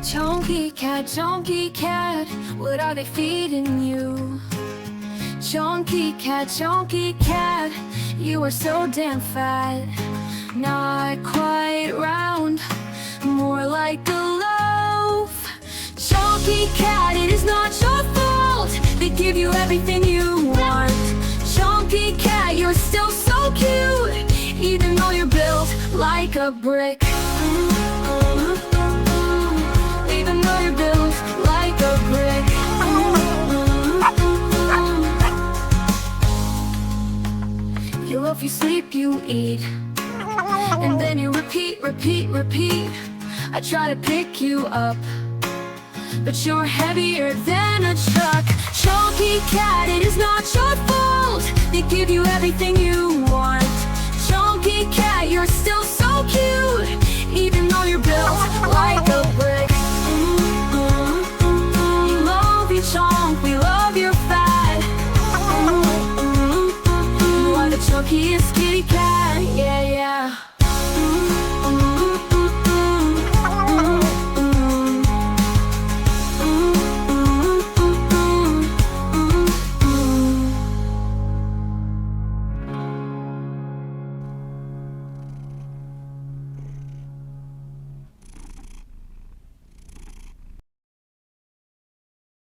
Chonky cat, what are they feeding you? Chonky cat, you are so damn fat. Not quite round, more like a loaf. Chonky cat, it is not your fault. They give you everything you want. Chonky cat, you're still so cute, even though you're built like a brick. Even though you're built like a brick. You love, you sleep, you eat, and then you repeat. I try to pick you up, but you're heavier than a truck. Chonky cat, it is not your fault. They give you everything you want. Chonky cat, you're still so cute, even though you're built like a brick. We love you, Chonk, we love your fat. You are the chunkiest kid